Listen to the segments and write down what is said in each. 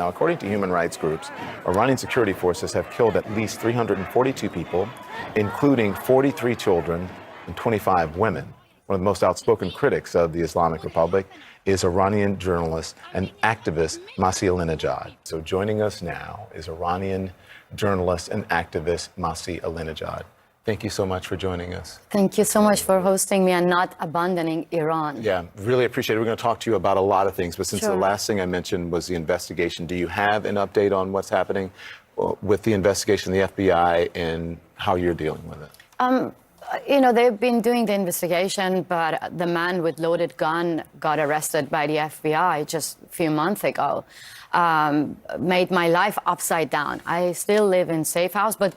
Now, according to human rights groups, Iranian security forces have killed at least 342 people, including 43 children and 25 women. One of the most outspoken critics of the Islamic Republic is Iranian journalist and activist Masih Alinejad. So joining us now is Iranian journalist and activist Masih Alinejad. Thank you so much for joining us. Thank you so much for hosting me and not abandoning Iran. Yeah, really appreciate it. We're going to talk to you about a lot of things, but since Sure. the last thing I mentioned was the investigation, do you have an update on what's happening with the investigation, the FBI, and how you're dealing with it? You know, they've been doing the investigation, but the man with loaded gun got arrested by the FBI just a few months ago. Made my life upside down. I still live in safe house, but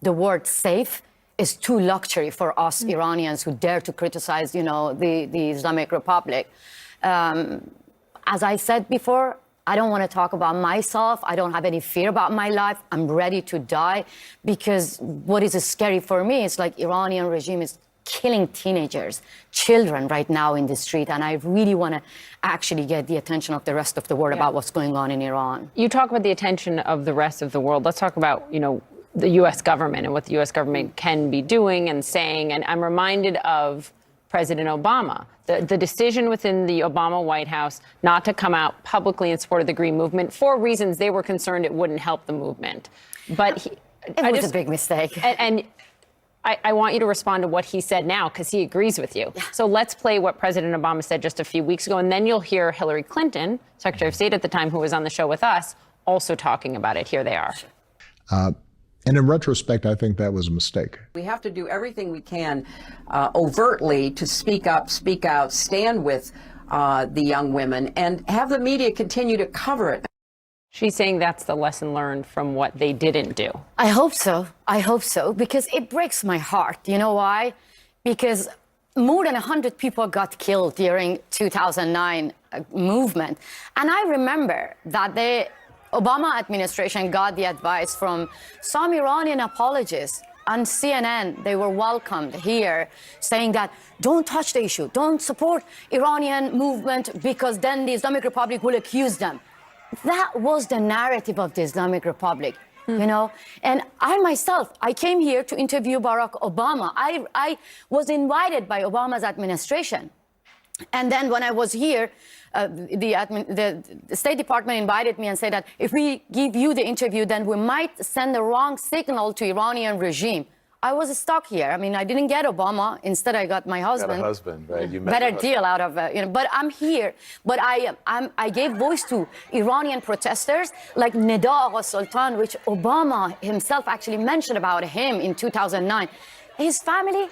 the word safe is too luxury for us Iranians who dare to criticize, you know, the Islamic Republic. As I said before, I don't want to talk about myself. I don't have any fear about my life. I'm ready to die because what is scary for me is like Iranian regime is killing teenagers, children right now in the street. And I really want to actually get the attention of the rest of the world about what's going on in Iran. You talk about the attention of the rest of the world. Let's talk about, you know, the U.S. government and what the U.S. government can be doing and saying. And I'm reminded of President Obama, the decision within the Obama White House not to come out publicly in support of the Green Movement for reasons they were concerned it wouldn't help the movement. But it was a big mistake. And I want you to respond to what he said now, because he agrees with you. Yeah. So let's play what President Obama said just a few weeks ago, and then you'll hear Hillary Clinton, Secretary of State at the time, who was on the show with us, also talking about it. Here they are. And in retrospect, I think that was a mistake. We have to do everything we can overtly to speak up, speak out, stand with the young women, and have the media continue to cover it. She's saying that's the lesson learned from what they didn't do. I hope so. I hope so, because it breaks my heart. You know why? Because more than 100 people got killed during 2009 movement. And I remember that the Obama administration got the advice from some Iranian apologists on CNN. They were welcomed here saying that don't touch the issue, don't support Iranian movement because then the Islamic Republic will accuse them. That was the narrative of the Islamic Republic, you know? And I myself, I came here to interview Barack Obama. I was invited by Obama's administration. And then when I was here, the State Department invited me and said that if we give you the interview, then we might send the wrong signal to Iranian regime. I was stuck here. I mean, I didn't get Obama. Instead, I got my husband. Got a husband, right? You met better your husband. deal out of, you know. But I'm here. But I gave voice to Iranian protesters like Nida Agha Sultan, which Obama himself actually mentioned about him in 2009. His family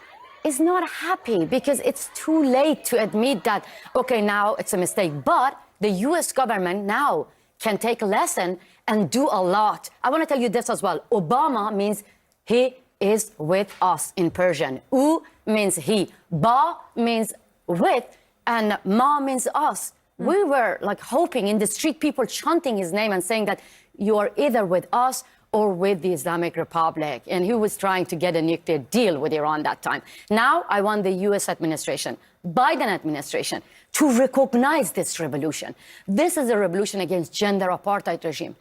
is not happy because it's too late to admit that, okay, now it's a mistake. But the U.S. government now can take a lesson and do a lot. I want to tell you this as well. Obama means he is with us in Persian. U means he. Ba means with. And ma means us. We were like hoping in the street, people chanting his name and saying that you are either with us or with the Islamic Republic. And he was trying to get a nuclear deal with Iran that time. Now I want the US administration, Biden administration, to recognize this revolution. This is a revolution against gender apartheid regime.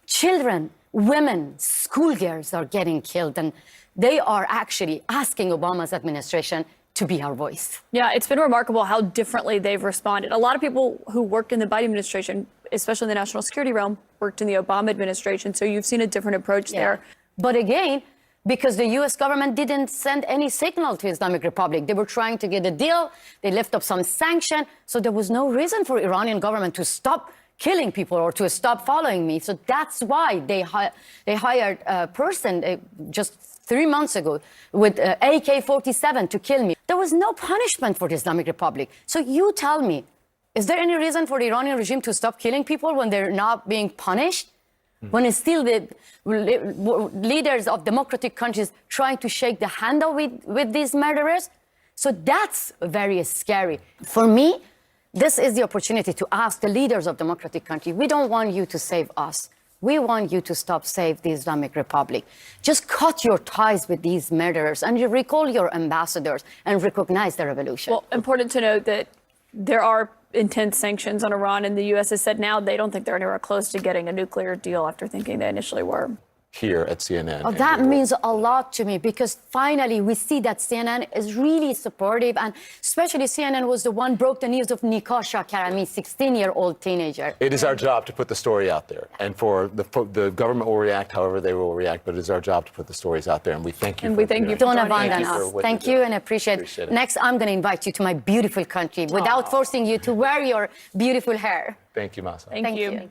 Children, women, schoolgirls are getting killed, and they are actually asking Obama's administration to be our voice. Yeah, it's been remarkable how differently they've responded. A lot of people who worked in the Biden administration, especially in the national security realm, worked in the Obama administration. So you've seen a different approach there. But again, because the U.S. government didn't send any signal to Islamic Republic. They were trying to get a deal. They lift up some sanction. So there was no reason for Iranian government to stop killing people or to stop following me. So that's why they hired a person just 3 months ago with AK-47 to kill me. There was no punishment for the Islamic Republic. So you tell me, is there any reason for the Iranian regime to stop killing people when they're not being punished? When it's still the leaders of democratic countries trying to shake the handle with these murderers? So that's very scary. For me, this is the opportunity to ask the leaders of democratic countries, we don't want you to save us. We want you to save the Islamic Republic. Just cut your ties with these murderers and you recall your ambassadors and recognize the revolution. Well, important to note that there are intense sanctions on Iran, and the U.S. has said now they don't think they're anywhere close to getting a nuclear deal after thinking they initially were. Here at CNN. Oh, that means a lot to me because finally we see that CNN is really supportive, and especially CNN was the one broke the news of Nikah Karami, 16-year-old teenager. It is our job to put the story out there, and for the government will react however they will react, but it is our job to put the stories out there, and we thank you. And we thank you for Don't joining abandon us. us. Thank you and appreciate it. Next, I'm going to invite you to my beautiful country without forcing you to wear your beautiful hair. Thank you, Masa. Thank you.